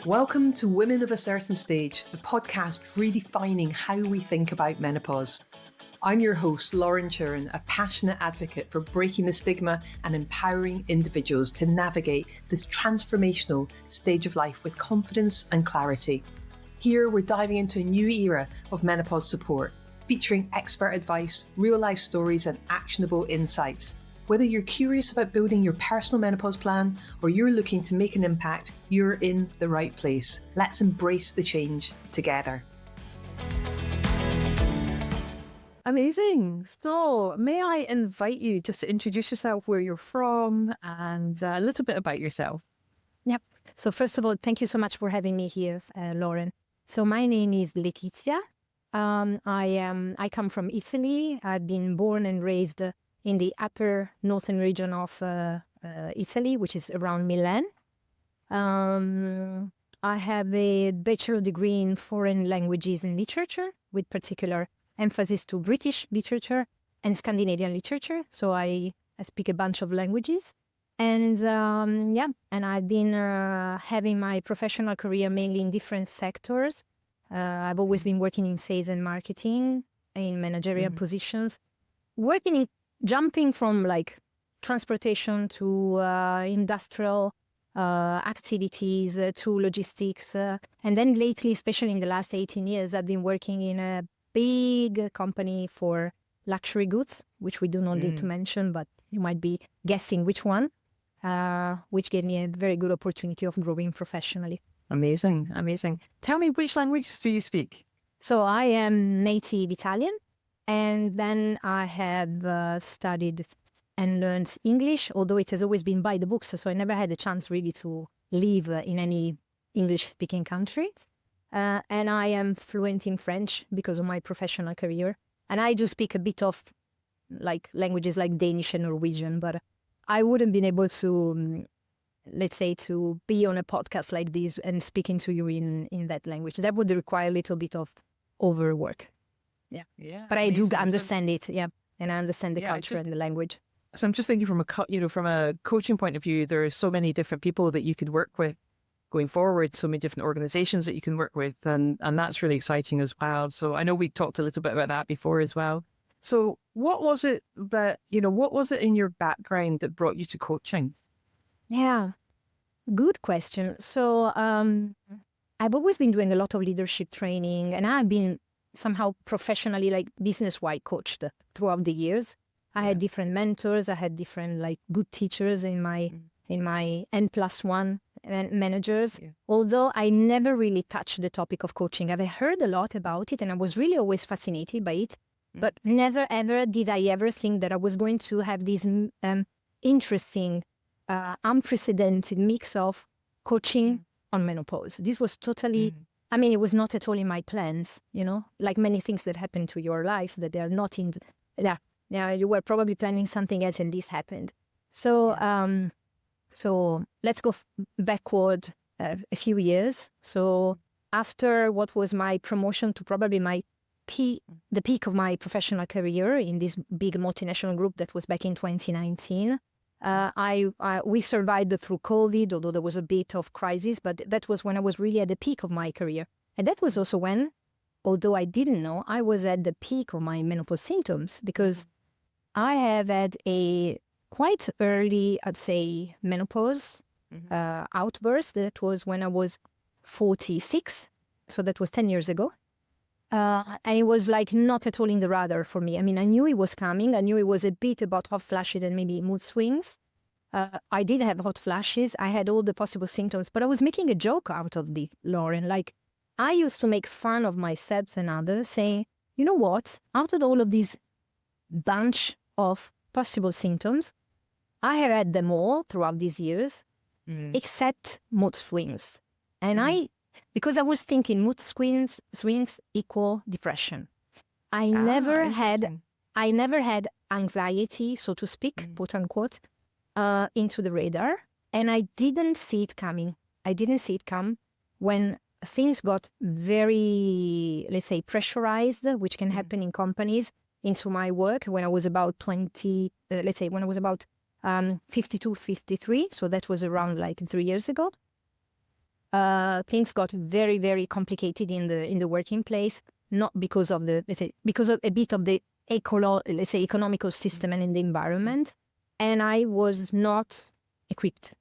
Welcome to Women of a Certain Stage, the podcast redefining how we think about menopause. I'm your host, Lauren Turin, a passionate advocate for breaking the stigma and empowering individuals to navigate this transformational stage of life with confidence and clarity. Here, we're diving into a new era of menopause support, featuring expert advice, real-life stories, and actionable insights. Whether you're curious about building your personal menopause plan or you're looking to make an impact, you're in the right place. Let's embrace the change together. Amazing. So may I invite you just to introduce yourself, where you're from, and a little bit about yourself? Yep. So first of all, thank you so much for having me here, Lauren. So my name is Letizia. I come from Italy. I've been born and raised in the upper northern region of Italy, which is around Milan. I have a bachelor degree in foreign languages and literature, with particular emphasis to British literature and Scandinavian literature. So I speak a bunch of languages. And and I've been having my professional career mainly in different sectors. I've always been working in sales and marketing, in managerial positions, jumping from like transportation to industrial activities to logistics. And then lately, especially in the last 18 years, I've been working in a big company for luxury goods, which we do not need to mention, but you might be guessing which one, which gave me a very good opportunity of growing professionally. Amazing, amazing. Tell me, which languages do you speak? So I am native Italian, and then I have studied and learned English, although it has always been by the books, so I never had a chance really to live in any English-speaking countries. And I am fluent in French because of my professional career. And I do speak a bit of like languages like Danish and Norwegian, but I wouldn't been able to, let's say, to be on a podcast like this and speaking to you in that language. That would require a little bit of overwork. Yeah. But I do understand it, and I understand the culture and the language. So I'm just thinking from a coaching point of view, there are so many different people that you could work with going forward, so many different organizations that you can work with, and that's really exciting as well. So I know we talked a little bit about that before as well. So what was it in your background that brought you to coaching? Yeah, good question. So I've always been doing a lot of leadership training, and I've been somehow professionally, like business-wide, coached throughout the years. I had different mentors. I had different like good teachers in my N+1 managers. Yeah. Although I never really touched the topic of coaching. I've heard a lot about it, and I was really always fascinated by it. But never ever did I ever think that I was going to have this interesting, unprecedented mix of coaching on menopause. This was totally. I mean, it was not at all in my plans. Like many things that happen to your life that they are not in. Yeah, you were probably planning something else, and this happened. So, so let's go backward a few years. So after what was my promotion to probably the peak of my professional career in this big multinational group that was back in 2019, we survived through COVID, although there was a bit of crisis, but that was when I was really at the peak of my career. And that was also when, although I didn't know, I was at the peak of my menopause symptoms, because I have had a quite early, I'd say, menopause outburst. That was when I was 46. So that was 10 years ago. And it was like not at all in the radar for me. I mean, I knew it was coming. I knew it was a bit about hot flashes and maybe mood swings. I did have hot flashes. I had all the possible symptoms, but I was making a joke out of the Lauren. Like, I used to make fun of myself and others, saying, you know what? Out of all of these bunch of possible symptoms, I have had them all throughout these years, except mood swings. And because I was thinking mood swings equal depression. I never had anxiety, so to speak, quote unquote, into the radar. And I didn't see it coming. I didn't see it come when things got very, let's say, pressurized, which can happen in companies, into my work when I was about 52, 53. So that was around like 3 years ago. things got very, very complicated in the working place, not because of because of a bit of the economical system and in the environment, and I was not equipped.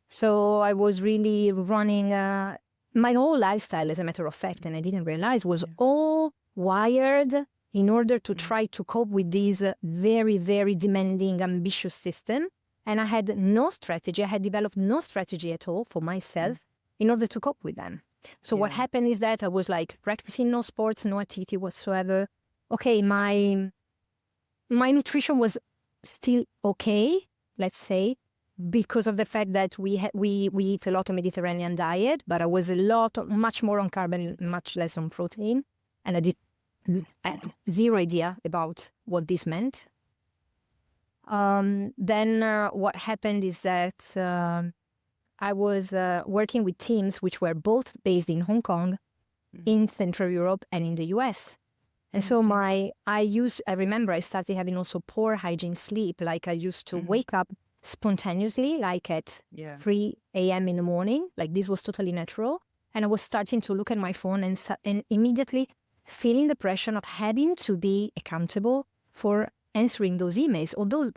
So I was really running my whole lifestyle, as a matter of fact, and I didn't realize, was all wired in order to try to cope with this very, very demanding, ambitious system. And I had no strategy. I had developed no strategy at all for myself in order to cope with them. So what happened is that I was like practicing no sports, no activity whatsoever. Okay, my nutrition was still okay, let's say, because of the fact that we eat a lot of Mediterranean diet, but I was much more on carb and much less on protein. And I had zero idea about what this meant. Then what happened is that I was working with teams which were both based in Hong Kong, in Central Europe, and in the US. And so I remember I started having also poor hygiene sleep. Like I used to wake up spontaneously, like at 3 a.m. in the morning. Like this was totally natural. And I was starting to look at my phone and immediately feeling the pressure of having to be accountable for answering those emails,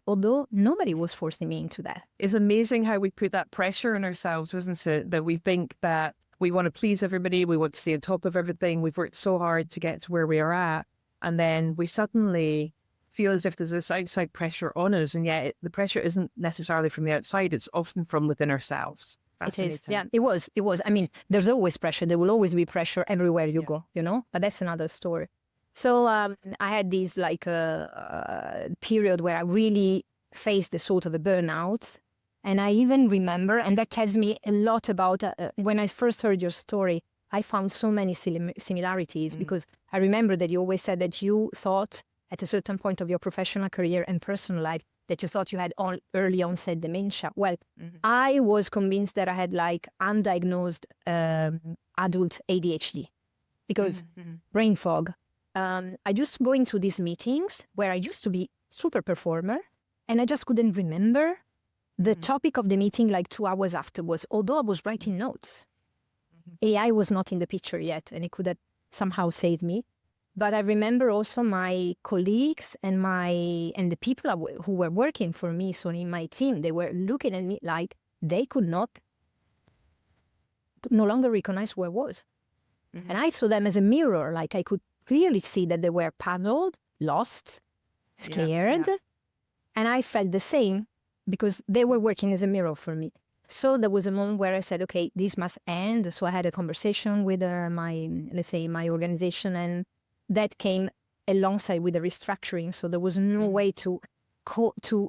although nobody was forcing me into that. It's amazing how we put that pressure on ourselves, isn't it? That we think that we want to please everybody, we want to stay on top of everything, we've worked so hard to get to where we are at, and then we suddenly feel as if there's this outside pressure on us, and yet the pressure isn't necessarily from the outside, it's often from within ourselves. It is, yeah, it was. I mean, there's always pressure. There will always be pressure everywhere you go, but that's another story. So I had this period where I really faced the sort of the burnout. And I even remember, and that tells me a lot about when I first heard your story, I found so many similarities because I remember that you always said that you thought at a certain point of your professional career and personal life that you thought you had early onset dementia. Well, I was convinced that I had like undiagnosed adult ADHD because brain fog. I used to go into these meetings where I used to be super performer and I just couldn't remember the topic of the meeting like 2 hours afterwards, although I was writing notes. AI was not in the picture yet and it could have somehow saved me. But I remember also my colleagues and the people who were working for me, so in my team, they were looking at me like they could no longer recognize who I was. And I saw them as a mirror, like I could clearly see that they were puzzled, lost, scared. And I felt the same because they were working as a mirror for me. So there was a moment where I said, okay, this must end. So I had a conversation with my organization, and that came alongside with the restructuring. So there was no way to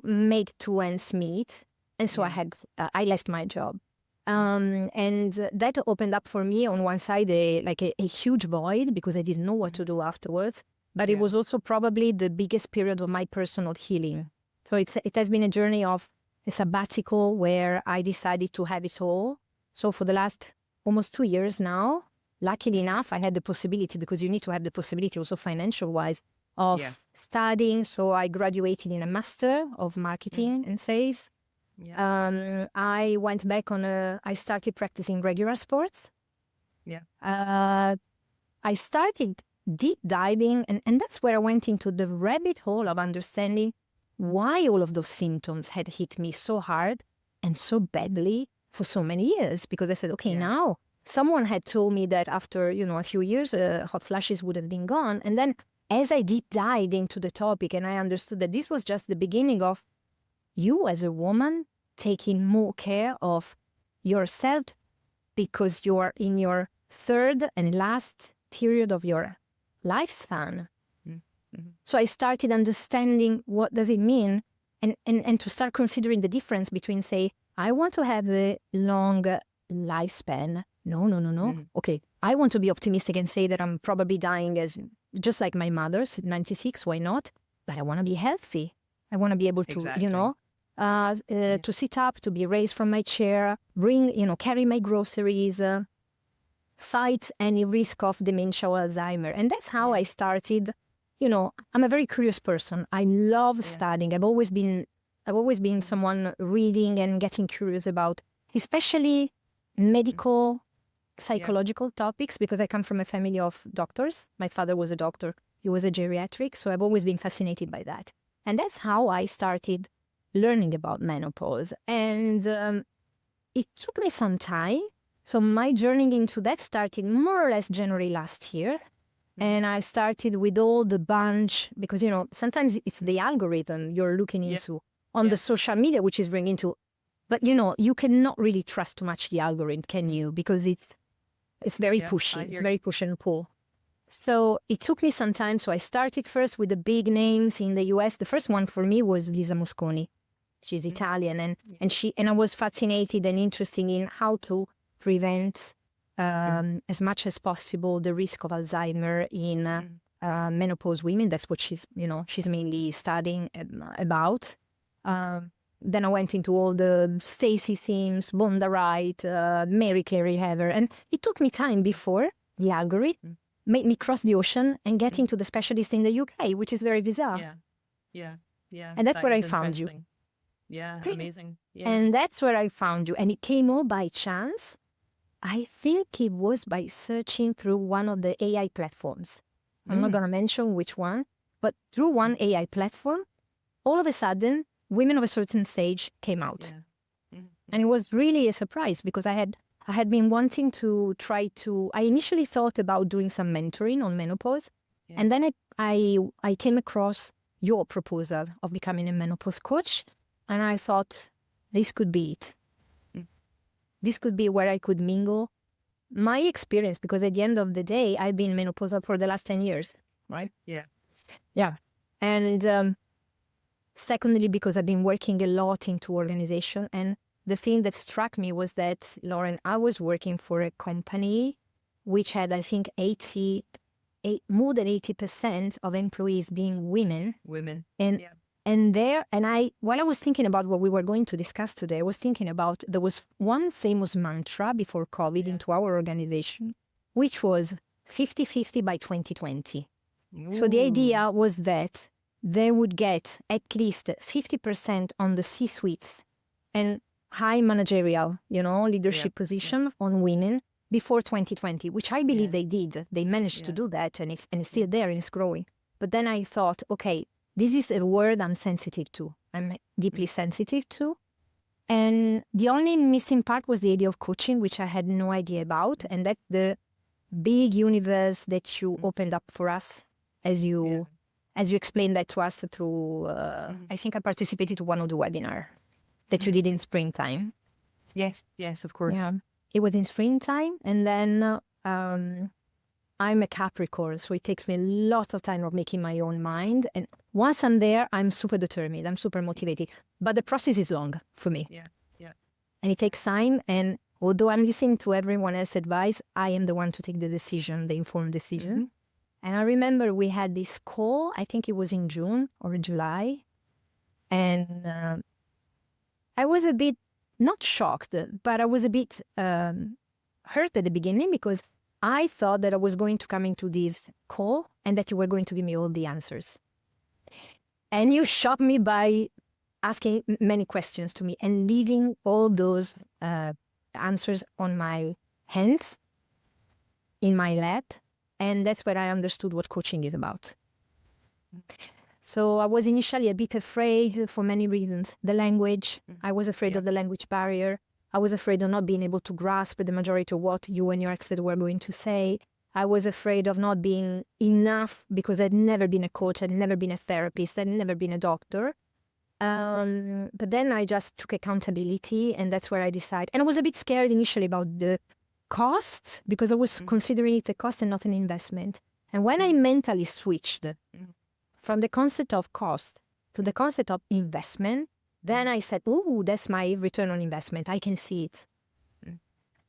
make two ends meet. And so I left my job. And that opened up for me on one side a huge void because I didn't know what to do afterwards. But it was also probably the biggest period of my personal healing. So it has been a journey of a sabbatical where I decided to have it all. So for the last almost 2 years now, luckily enough, I had the possibility, because you need to have the possibility also financial-wise, of studying. So I graduated in a Master of Marketing and Sales. I went back I started practicing regular sports. I started deep diving, and that's where I went into the rabbit hole of understanding why all of those symptoms had hit me so hard and so badly for so many years. Because I said, okay, now someone had told me that after, a few years, hot flashes would have been gone. And then as I deep dived into the topic and I understood that this was just the beginning of you as a woman taking more care of yourself because you're in your third and last period of your lifespan. So I started understanding what does it mean and to start considering the difference between, say, I want to have a long lifespan. No. Okay, I want to be optimistic and say that I'm probably dying as just like my mother's, 96, why not? But I want to be healthy. I want to be able to, to sit up, to be raised from my chair, carry my groceries, fight any risk of dementia or Alzheimer. And that's how I started. I'm a very curious person. I love studying. I've always been someone reading and getting curious about, especially medical, psychological topics, because I come from a family of doctors. My father was a doctor. He was a geriatric. So I've always been fascinated by that. And that's how I started learning about menopause. And it took me some time. So my journey into that started more or less January last year. And I started with all the bunch, because, sometimes it's the algorithm you're looking into on the social media, which is bringing to, but, you cannot really trust too much the algorithm, can you? Because it's very pushy. It's very push and pull. So it took me some time. So I started first with the big names in the US. The first one for me was Lisa Mosconi. She's Italian. And I was fascinated and interested in how to prevent as much as possible the risk of Alzheimer in menopause women. That's what she's mainly studying about. Then I went into all the Stacey Sims, Bonda Wright, Mary Carey Heather, and it took me time before the algorithm made me cross the ocean and get into the specialist in the UK, which is very bizarre. Yeah. And that's where I found you. Yeah, amazing. Yeah. And that's where I found you. And it came all by chance. I think it was by searching through one of the AI platforms. I'm not going to mention which one, but through one AI platform, all of a sudden, women of a certain stage came out. And it was really a surprise because I had been wanting to I initially thought about doing some mentoring on menopause. And then I came across your proposal of becoming a menopause coach. And I thought, this could be it. This could be where I could mingle my experience, because at the end of the day, I've been menopausal for the last 10 years, right? Yeah. And secondly, because I've been working a lot into organization. And the thing that struck me was that, Lauren, I was working for a company which had, I think, more than 80% of employees being women. While I was thinking about what we were going to discuss today, I was thinking about, there was one famous mantra before COVID into our organization, which was 50-50 by 2020. So the idea was that they would get at least 50% on the C-suites and high managerial, leadership position on women before 2020, which I believe they did. They managed to do that, and it's still there and it's growing. But then I thought, okay, this is a word I'm sensitive to. I'm deeply sensitive to. And the only missing part was the idea of coaching, which I had no idea about. And that's the big universe that you opened up for us as you explained that to us through, I think I participated to one of the webinars that you did in springtime. Yes, of course. Yeah, it was in springtime. And then I'm a Capricorn, so it takes me a lot of time of making my own mind. And once I'm there, I'm super determined. I'm super motivated. But the process is long for me. Yeah. And it takes time. And although I'm listening to everyone else's advice, I am the one to take the decision, the informed decision. And I remember we had this call, I think it was in June or July. And I was a bit, not shocked, but I was a bit hurt at the beginning, because I thought that I was going to come into this call and that you were going to give me all the answers. And you shocked me by asking many questions to me and leaving all those answers on my hands, in my lap. And that's where I understood what coaching is about. So I was initially a bit afraid for many reasons. The language, I was afraid of the language barrier. I was afraid of not being able to grasp the majority of what you and your expert were going to say. I was afraid of not being enough because I'd never been a coach, I'd never been a therapist, I'd never been a doctor. But then I just took accountability, and that's where I decided. And I was a bit scared initially about the cost, because I was considering it a cost and not an investment. And when I mentally switched from the concept of cost to the concept of investment, then I said, oh, that's my return on investment. I can see it.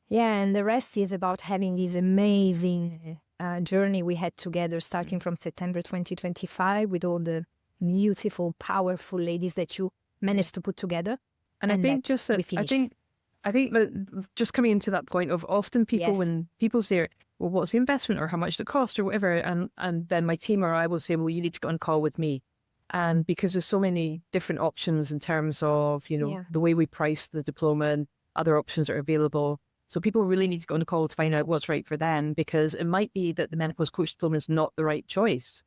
Yeah, and the rest is about having this amazing journey we had together, starting from September 2025 with all the beautiful, powerful ladies that you managed to put together. And I think just that, I think that just coming into that point of often people, when people say, well, what's the investment or how much it cost or whatever, and then my team or I will say, well, you need to go on call with me. And because there's so many different options in terms of, the way we price the diploma and other options that are available, So people really need to go on a call to find out what's right for them, because it might be that the Menopause Coach Diploma is not the right choice.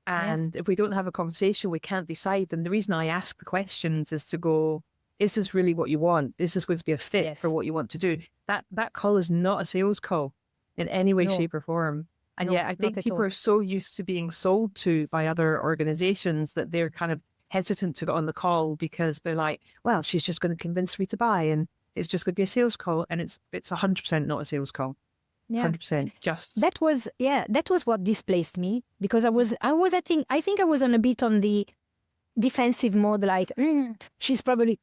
And if we don't have a conversation, we can't decide. And the reason I ask the questions is to go, is this really what you want? Is this going to be a fit for what you want to do? That call is not a sales call in any way, shape or form. And yet I think people are so used to being sold to by other organizations that they're kind of hesitant to go on the call, because they're like, well, she's just going to convince me to buy, and it's just going to be a sales call. And it's 100% not a sales call. 100% just. That was what displaced me, because I think I was on a bit on the defensive mode, like, she's probably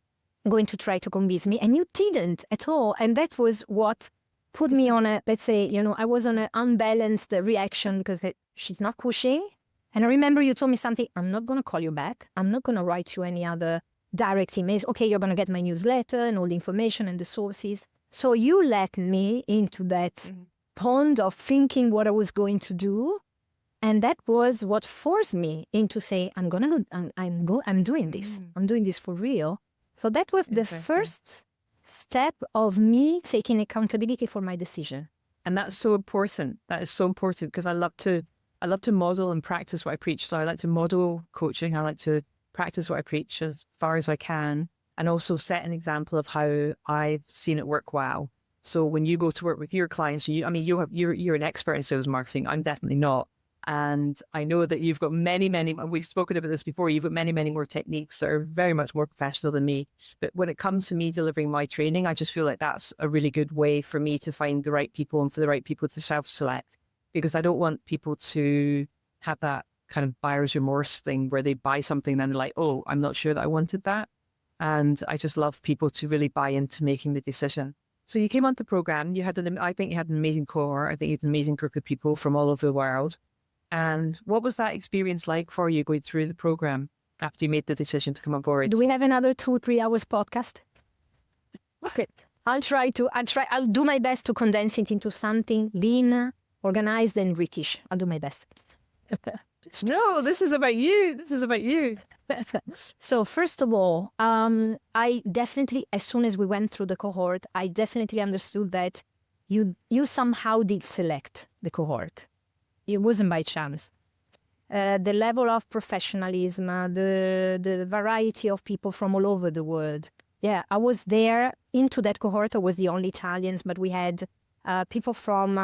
going to try to convince me. And you didn't at all. And that was what put me on a, let's say, I was on an unbalanced reaction, because she's not pushing. And I remember you told me something, I'm not going to call you back. I'm not going to write you any other direct emails. Okay, you're going to get my newsletter and all the information and the sources. So you let me into that pond of thinking what I was going to do. And that was what forced me into say, I'm doing this. I'm doing this for real. So that was the first step of me taking accountability for my decision. And that's so important. That is so important, because I love to model and practice what I preach. So I like to model coaching. I like to practice what I preach as far as I can, and also set an example of how I've seen it work well. So when you go to work with your clients, you're an expert in sales marketing. I'm definitely not. And I know that you've got many, we've spoken about this before, you've got many, many more techniques that are very much more professional than me. But when it comes to me delivering my training, I just feel like that's a really good way for me to find the right people and for the right people to self-select, because I don't want people to have that kind of buyer's remorse thing where they buy something and they're like, oh, I'm not sure that I wanted that. And I just love people to really buy into making the decision. So you came onto the program, I think you had an amazing cohort. I think you had an amazing group of people from all over the world. And what was that experience like for you going through the program after you made the decision to come on board? Do we have another 2-3 hours podcast? Okay. I'll do my best to condense it into something lean, organized, and British. I'll do my best. No, this is about you. So first of all, I definitely, as soon as we went through the cohort, I definitely understood that you somehow did select the cohort. It wasn't by chance. The level of professionalism, the variety of people from all over the world. Yeah, I was there into that cohort. I was the only Italians, but we had people from,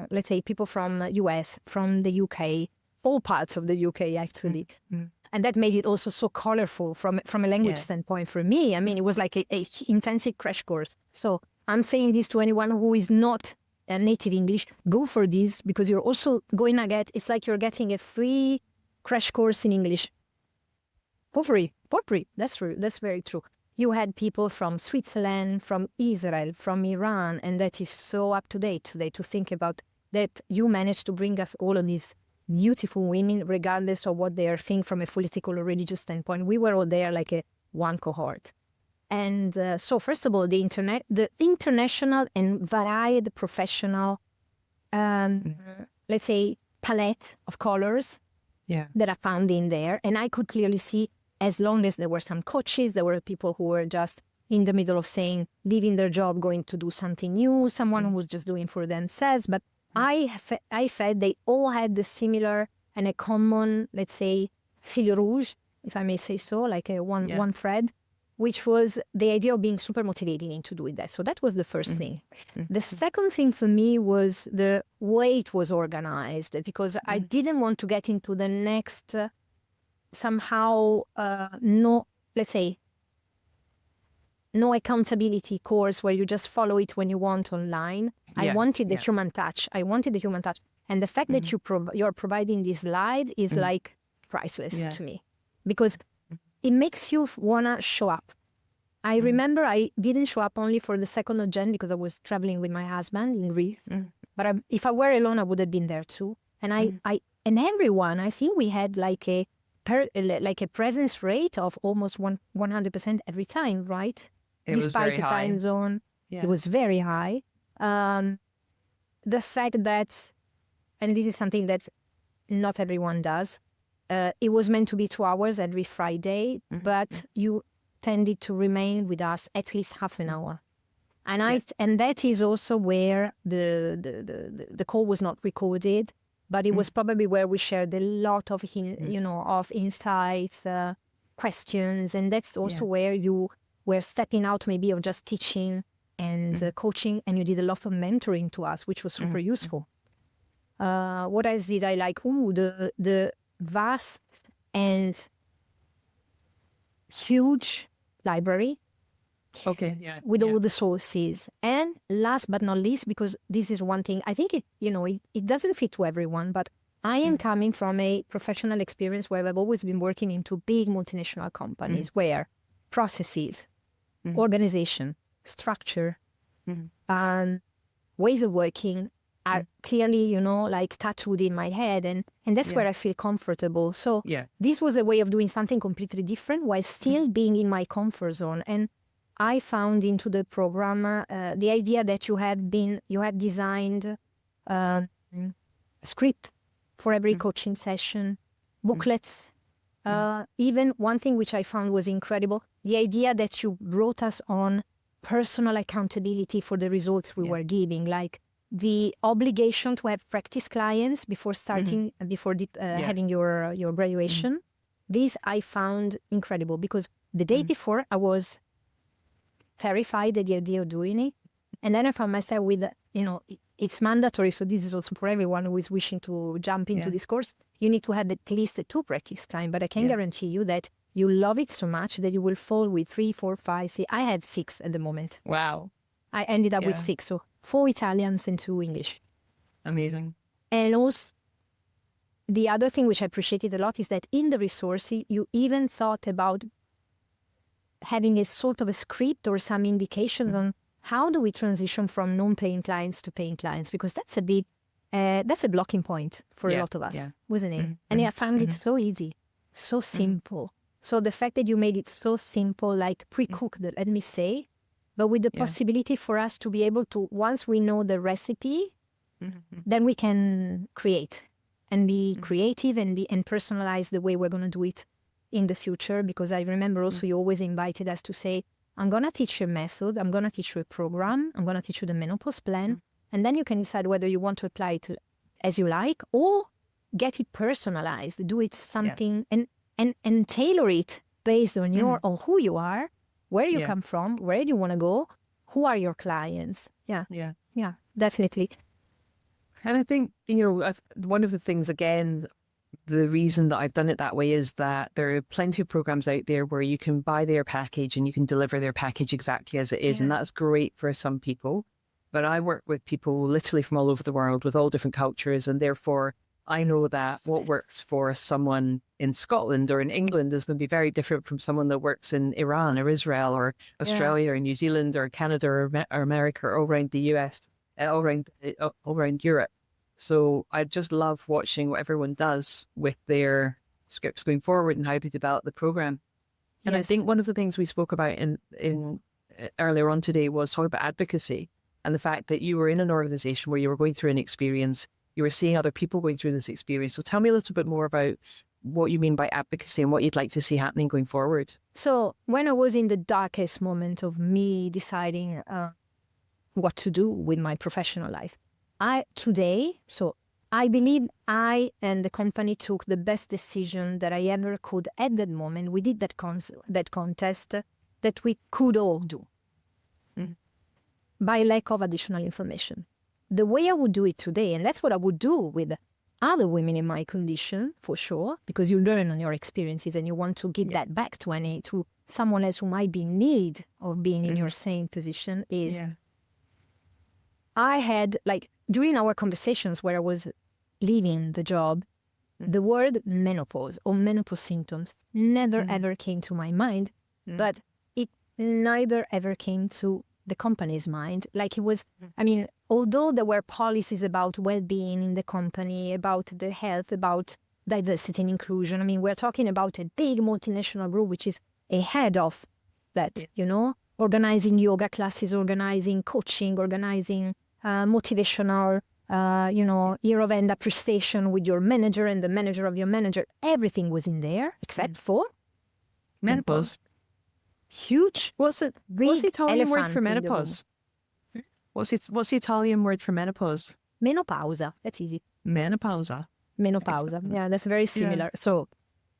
let's say, people from US, from the UK, all parts of the UK actually. And that made it also so colorful from a language standpoint for me. I mean, it was like a intensive crash course. So I'm saying this to anyone who is not a native English, go for this, because you're also going to get, it's like you're getting a free crash course in English. For free. That's true. That's very true. You had people from Switzerland, from Israel, from Iran, and that is so up to date today to think about that you managed to bring us all of these beautiful women, regardless of what they are thinking from a political or religious standpoint. We were all there like one cohort. And so first of all, the international and varied professional, let's say, palette of colors that I found in there. And I could clearly see, as long as there were some coaches, there were people who were just in the middle of saying, leaving their job, going to do something new, someone who was just doing for themselves. But I felt they all had the similar and a common, let's say, fil rouge, if I may say so, like one thread, which was the idea of being super motivated into doing that. So that was the first thing. The second thing for me was the way it was organized, because I didn't want to get into the next no accountability course where you just follow it when you want online. I wanted the human touch. And the fact that you're providing this slide is like priceless to me, because it makes you want to show up. I remember I didn't show up only for the 2nd of Jan because I was traveling with my husband in Greece. But if I were alone, I would have been there too. And and everyone, I think we had like a presence rate of almost 100% every time, right? Despite the time zone, it was very high. The fact that, and this is something that not everyone does, it was meant to be 2 hours every Friday, but you tended to remain with us at least half an hour. And that is also where the call was not recorded, but it was probably where we shared a lot of of insights, questions, and that's also where you were stepping out maybe of just teaching and coaching, and you did a lot of mentoring to us, which was super useful. What else did I like? The vast and huge library. Okay, yeah. With all the sources. And last but not least, because this is one thing, I think it doesn't fit to everyone, but I am coming from a professional experience where I've always been working into big multinational companies where processes, organization, structure, ways of working are clearly, like tattooed in my head, and that's where I feel comfortable. So this was a way of doing something completely different while still being in my comfort zone. And I found into the program the idea that you have designed a script for every coaching session, booklets. Even one thing which I found was incredible, the idea that you brought us on personal accountability for the results we were giving, like the obligation to have practice clients before starting, having your graduation. This I found incredible, because the day before I was terrified at the idea of doing it. And then I found myself with, it's mandatory. So this is also for everyone who is wishing to jump into this course. You need to have at least 2 practice time. But I can guarantee you that you love it so much that you will fall with 3, 4, 5, 6. I have 6 at the moment. Wow. I ended up with 6. So 4 Italians and 2 English. Amazing. And also, the other thing which I appreciated a lot is that in the resource, you even thought about having a sort of a script or some indication on how do we transition from non-paying clients to paying clients, because that's a blocking point for a lot of us, wasn't it? And I found it so easy, so simple. So the fact that you made it so simple, like pre-cooked, let me say, but with the possibility for us to be able to, once we know the recipe, then we can create and be creative and personalize the way we're going to do it in the future. Because I remember also you always invited us to say, I'm going to teach you a method, I'm going to teach you a program, I'm going to teach you the menopause plan, and then you can decide whether you want to apply it as you like or get it personalized, do it something and tailor it based on on who you are, where you come from, where do you want to go, who are your clients. Yeah, definitely. And I think, one of the things, again, the reason that I've done it that way is that there are plenty of programs out there where you can buy their package and you can deliver their package exactly as it is. And that's great for some people. But I work with people literally from all over the world with all different cultures. And therefore, I know that what works for someone in Scotland or in England is going to be very different from someone that works in Iran or Israel or Australia or New Zealand or Canada or America or all around the US, all around Europe. So I just love watching what everyone does with their scripts going forward and how they develop the program. And I think one of the things we spoke about in earlier on today was talking about advocacy and the fact that you were in an organization where you were going through an experience, you were seeing other people going through this experience. So tell me a little bit more about what you mean by advocacy and what you'd like to see happening going forward. So when I was in the darkest moment of me deciding what to do with my professional life, I believe I and the company took the best decision that I ever could at that moment. We did that contest that we could all do by lack of additional information. The way I would do it today, and that's what I would do with other women in my condition, for sure, because you learn on your experiences and you want to give that back to someone else who might be in need of being in your same position, is I had, during our conversations where I was leaving the job, the word menopause or menopause symptoms never ever came to my mind, but it neither ever came to the company's mind. Like it was, although there were policies about well-being in the company, about the health, about diversity and inclusion, we're talking about a big multinational group which is ahead of that, organizing yoga classes, organizing coaching, organizing motivational, year of end appreciation with your manager and the manager of your manager. Everything was in there except for menopause. Huge. What's the Italian word for menopause? What's the Italian word for menopause? Menopause. That's easy. Menopause. Menopause. Yeah, that's very similar. So,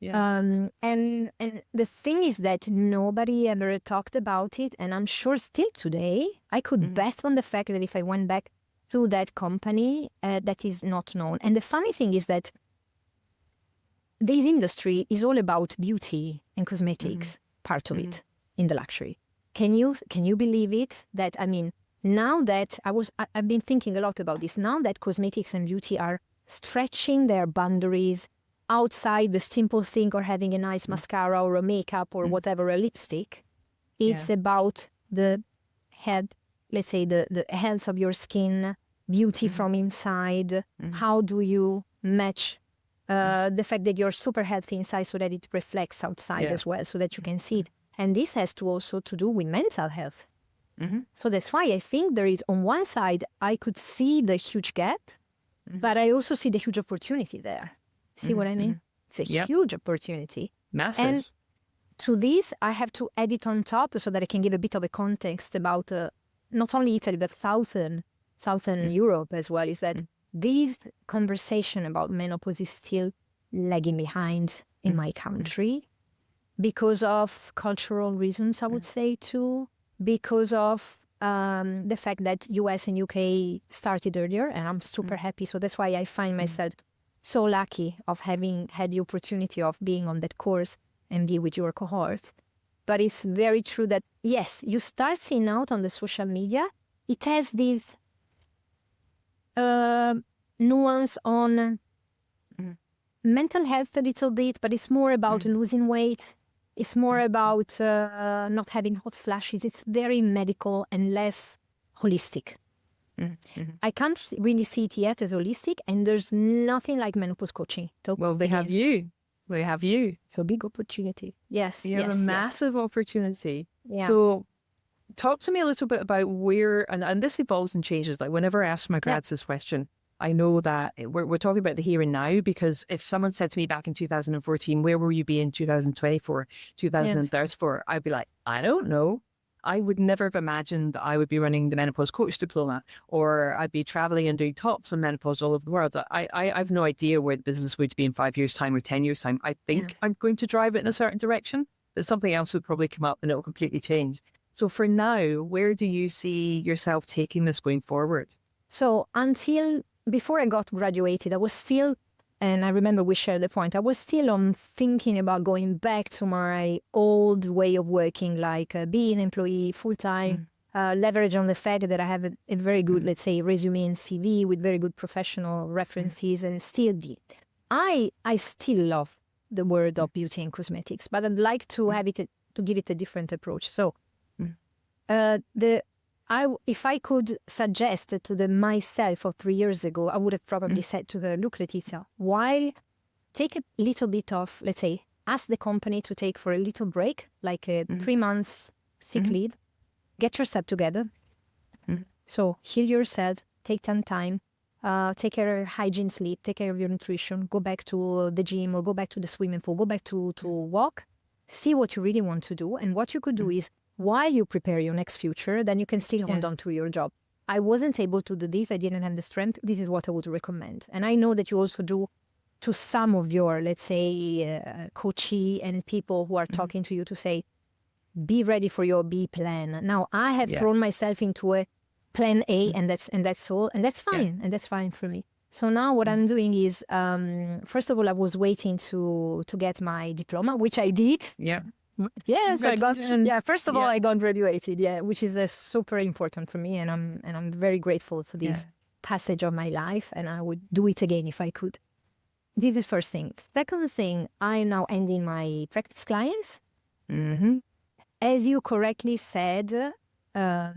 Yeah. and the thing is that nobody ever talked about it, and I'm sure still today I could bet on the fact that if I went back to that company, that is not known. And the funny thing is that this industry is all about beauty and cosmetics, part of it in the luxury. Can you believe it? That, I mean, now that I've been thinking a lot about this, now that cosmetics and beauty are stretching their boundaries outside the simple thing or having a nice mascara or a makeup or whatever, a lipstick, it's about the head, let's say the health of your skin, beauty from inside. How do you match the fact that you're super healthy inside so that it reflects outside as well, so that you can see it. And this has to also to do with mental health. So that's why I think there is, on one side, I could see the huge gap, but I also see the huge opportunity there. See what I mean? It's a huge opportunity. Massive. And to this, I have to add it on top so that I can give a bit of a context about not only Italy, but Southern Europe as well, is that this conversation about menopause is still lagging behind in my country because of cultural reasons, I would say, too, because of the fact that US and UK started earlier, and I'm super happy. So that's why I find myself so lucky of having had the opportunity of being on that course and be with your cohort. But it's very true that, yes, you start seeing out on the social media, it has this nuance on mental health a little bit, but it's more about losing weight. It's more about not having hot flashes. It's very medical and less holistic. I can't really see it yet as holistic, and there's nothing like menopause coaching. So Well, they have you. They have you. So big opportunity. Yes. You have a massive opportunity. Yeah. So talk to me a little bit about where, and this evolves and changes. Like whenever I ask my grads this question, I know that we're talking about the here and now, because if someone said to me back in 2014, where will you be in 2024, 2034? I'd be like, I don't know. I would never have imagined that I would be running the Menopause Coach Diploma, or I'd be traveling and doing talks on menopause all over the world. I have no idea where the business would be in 5 years' time or 10 years' time. I think I'm going to drive it in a certain direction, but something else would probably come up and it will completely change. So for now, where do you see yourself taking this going forward? So before I got graduated, I was still, and I remember we shared the point, I was still thinking about going back to my old way of working, like being an employee full-time, leverage on the fact that I have a very good, let's say, resume and CV with very good professional references, and still be. I still love the word of beauty and cosmetics, but I'd like to have it, to give it a different approach. So if I could suggest to myself of 3 years ago, I would have probably said to her, look, Letizia, why take a little bit of, let's say, ask the company to take for a little break, like a 3 months sick leave, get yourself together. So heal yourself, take some time, take care of your hygiene, sleep, take care of your nutrition, go back to the gym or go back to the swimming pool, go back to walk, see what you really want to do. And what you could do is, while you prepare your next future, then you can still hold on to your job. I wasn't able to do this. I didn't have the strength. This is what I would recommend. And I know that you also do to some of your, let's say, coachee and people who are talking to you to say, be ready for your B plan. Now, I have thrown myself into a plan A, and that's all. And that's fine. And that's fine for me. So now what I'm doing is, first of all, I was waiting to get my diploma, which I did. Yes, I got. First of all, I got graduated. Which is super important for me, and I'm very grateful for this passage of my life, and I would do it again if I could. This is first thing. Second thing, I'm now ending my practice clients. As you correctly said, I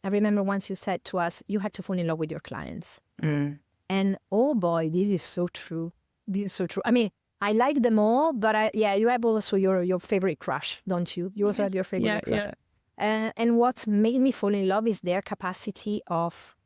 remember once you said to us, you have to fall in love with your clients, and oh boy, this is so true. This is so true. I mean, I like them all, but you have also your favorite crush, don't you? You also have your favorite crush. And what made me fall in love is their capacity of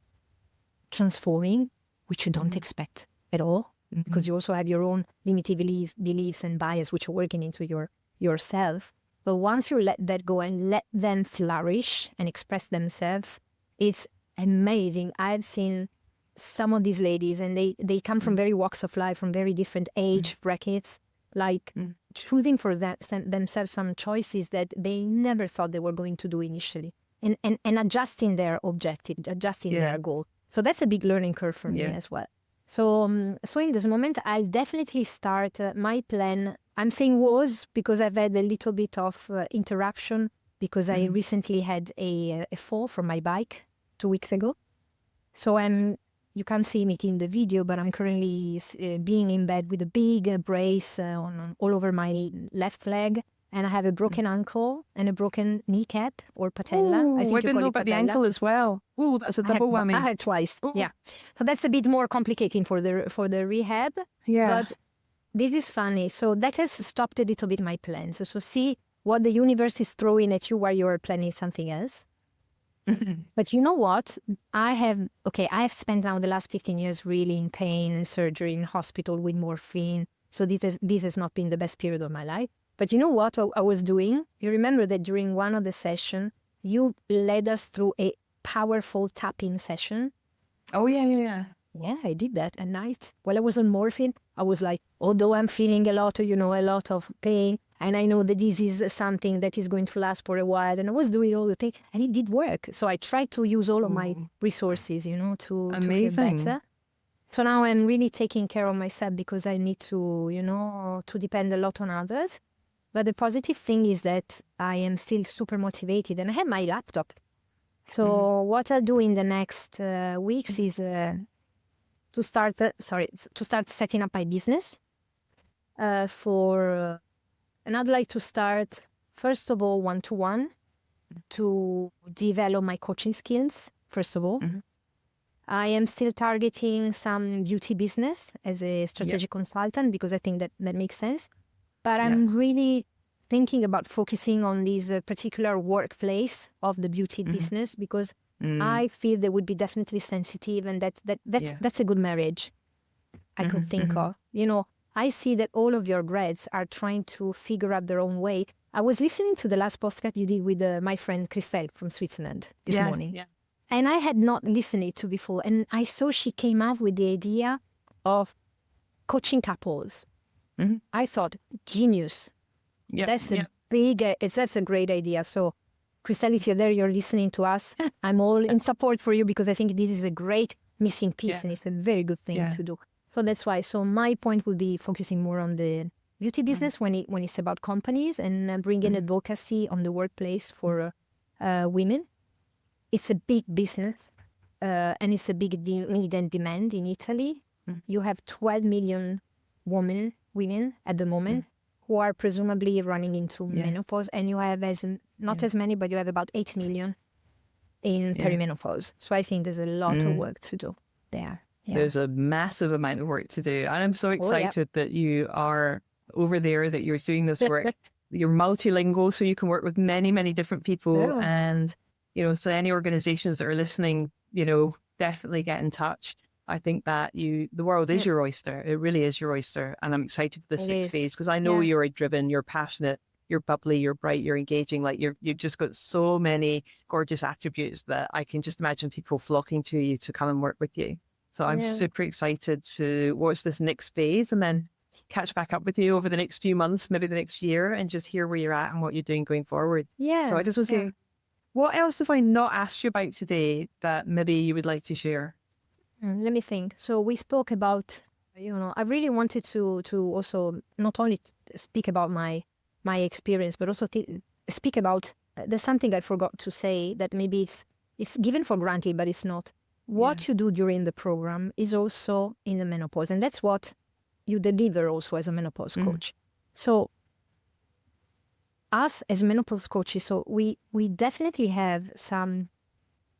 transforming, which you don't expect at all, because you also have your own limited beliefs and bias, which are working into yourself. But once you let that go and let them flourish and express themselves, it's amazing. I've seen some of these ladies, and they come from very walks of life, from very different age brackets, like choosing for themselves some choices that they never thought they were going to do initially, and adjusting their objective, adjusting their goal. So that's a big learning curve for me as well. So, so in this moment, I'll definitely start my plan. I'm saying was because I've had a little bit of interruption because I recently had a fall from my bike 2 weeks ago. So you can't see me in the video, but I'm currently being in bed with a big brace all over my left leg. And I have a broken ankle and a broken kneecap or patella. Oh, I think I you didn't call know it about the patella. ankle as well. Oh, that's a double whammy. I had twice. Yeah. So that's a bit more complicating for the rehab. Yeah. But this is funny. So that has stopped a little bit my plans. So see what the universe is throwing at you while you're planning something else. But you know what? I have spent now the last 15 years really in pain and surgery in hospital with morphine. So this has not been the best period of my life. But you know what I was doing? You remember that during one of the sessions, you led us through a powerful tapping session. Oh, yeah. Yeah, I did that at night. While I was on morphine, I was like, although I'm feeling a lot of pain, and I know that this is something that is going to last for a while, and I was doing all the things, and it did work. So I tried to use all of my resources, to feel better. So now I'm really taking care of myself because I need to, to depend a lot on others. But the positive thing is that I am still super motivated, and I have my laptop. So what I'll do in the next weeks is to start setting up my business. And I'd like to start first of all one-to-one to develop my coaching skills. First of all, I am still targeting some beauty business as a strategic consultant because I think that makes sense. But I'm really thinking about focusing on this particular workplace of the beauty business because I feel they would be definitely sensitive, and that's a good marriage I could think of. I see that all of your grads are trying to figure out their own way. I was listening to the last podcast you did with my friend Christelle from Switzerland this morning. Yeah. And I had not listened to before. And I saw she came up with the idea of coaching couples. I thought, genius. That's a great idea. So, Christelle, if you're there, you're listening to us, I'm all in support for you because I think this is a great missing piece and it's a very good thing to do. So that's why. So my point would be focusing more on the beauty business when it's about companies and bringing advocacy on the workplace for women. It's a big business and it's a big need and demand in Italy. You have 12 million women at the moment who are presumably running into menopause, and you have not as many, but you have about 8 million in perimenopause. So I think there's a lot of work to do there. Yeah. There's a massive amount of work to do. And I'm so excited that you are over there, that you're doing this work. You're multilingual, so you can work with many, many different people. And, so any organizations that are listening, definitely get in touch. I think that the world is your oyster. It really is your oyster. And I'm excited for this next phase because I know you're driven, you're passionate, you're bubbly, you're bright, you're engaging. Like you've just got so many gorgeous attributes that I can just imagine people flocking to you to come and work with you. So I'm super excited to watch this next phase and then catch back up with you over the next few months, maybe the next year, and just hear where you're at and what you're doing going forward. Yeah. So I just want to say, what else have I not asked you about today that maybe you would like to share? Let me think. So we spoke about, I really wanted to also not only speak about my experience, but also speak about, there's something I forgot to say that maybe it's given for granted, but it's not. What you do during the program is also in the menopause. And that's what you deliver also as a menopause coach. So us as menopause coaches, so we definitely have some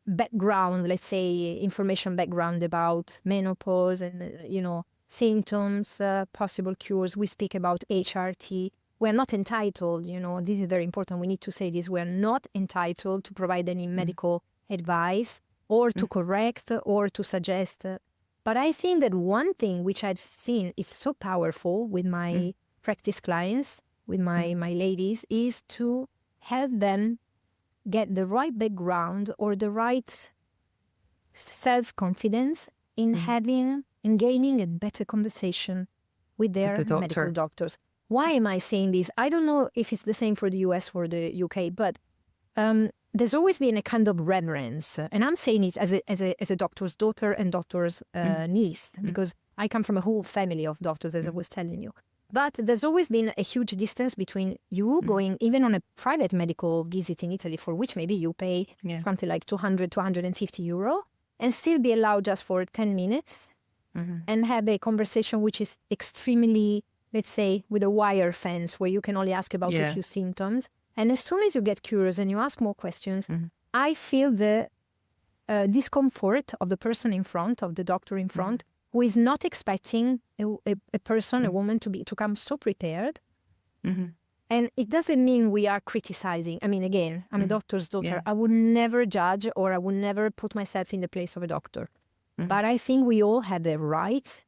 background, let's say information background about menopause and, symptoms, possible cures. We speak about HRT. We're not entitled, this is very important. We need to say this. We're not entitled to provide any medical advice or to correct or to suggest. But I think that one thing which I've seen is so powerful with my practice clients, with my ladies, is to help them get the right background or the right self-confidence in having and gaining a better conversation with their medical doctors. Why am I saying this? I don't know if it's the same for the US or the UK, but there's always been a kind of reverence. And I'm saying it as a doctor's daughter and doctor's niece, because I come from a whole family of doctors, as I was telling you. But there's always been a huge distance between you going even on a private medical visit in Italy, for which maybe you pay something like 200, 250 euro, and still be allowed just for 10 minutes and have a conversation which is extremely, let's say, with a wire fence where you can only ask about a few symptoms. And as soon as you get curious and you ask more questions, I feel the discomfort of the person in front, of the doctor in front, who is not expecting a person, a woman, to come so prepared. And it doesn't mean we are criticizing. I mean, again, I'm a doctor's daughter. I would never judge, or I would never put myself in the place of a doctor. But I think we all have the right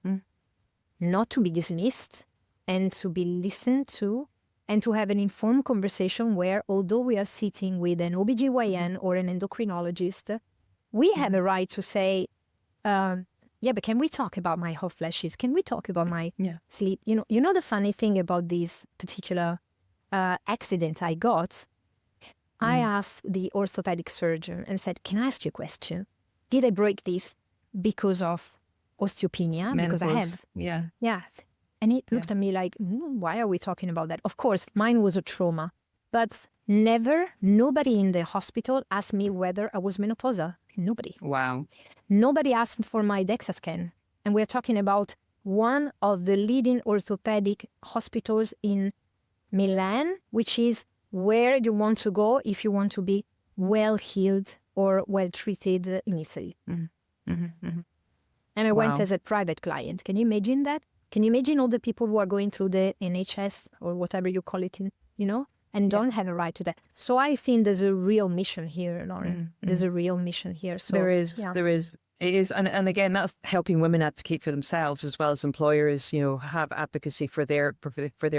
not to be dismissed and to be listened to, and to have an informed conversation where, although we are sitting with an OBGYN or an endocrinologist, we have a right to say, but can we talk about my hot flashes? Can we talk about my sleep? You know the funny thing about this particular accident I got? I asked the orthopedic surgeon and said, can I ask you a question? Did I break this because of osteopenia? Menopause. Because I have. Yeah. And he looked at me like, why are we talking about that? Of course, mine was a trauma. But nobody in the hospital asked me whether I was menopausal. Nobody. Wow. Nobody asked for my DEXA scan. And we're talking about one of the leading orthopedic hospitals in Milan, which is where you want to go if you want to be well healed or well treated in Italy. And I went as a private client. Can you imagine that? Can you imagine all the people who are going through the NHS or whatever you call it, and don't have a right to that? So I think there's a real mission here, Lauren. There's a real mission here. So there is. It is. And again, that's helping women advocate for themselves as well as employers, have advocacy for their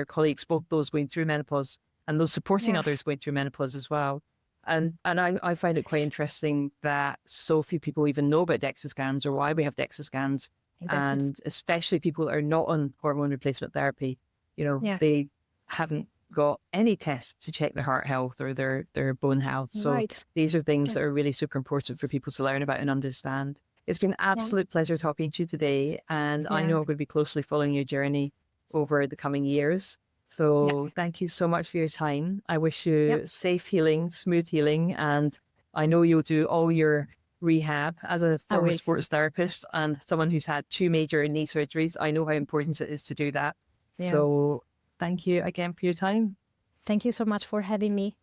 colleagues, both those going through menopause and those supporting others going through menopause as well. And I find it quite interesting that so few people even know about DEXA scans or why we have DEXA scans. Exactly. And especially people that are not on hormone replacement therapy, they haven't got any tests to check their heart health or their bone health. So these are things that are really super important for people to learn about and understand. It's been an absolute pleasure talking to you today. And I know I'm going to be closely following your journey over the coming years. So thank you so much for your time. I wish you safe healing, smooth healing. And I know you'll do all your rehab as a former sports therapist and someone who's had 2 major knee surgeries. I know how important it is to do that. So thank you again for your time. Thank you so much for having me.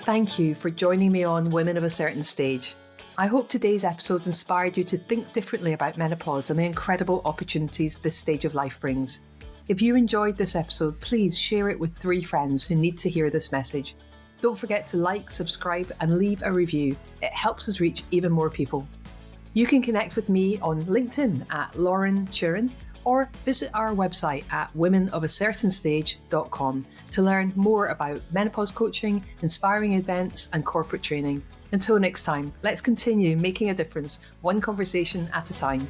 Thank you for joining me on Women of a Certain Stage. I hope today's episode inspired you to think differently about menopause and the incredible opportunities this stage of life brings. If you enjoyed this episode, please share it with 3 friends who need to hear this message. Don't forget to like, subscribe, and leave a review. It helps us reach even more people. You can connect with me on LinkedIn at Lauren Turin, or visit our website at womenofacertainstage.com to learn more about menopause coaching, inspiring events, and corporate training. Until next time, let's continue making a difference, one conversation at a time.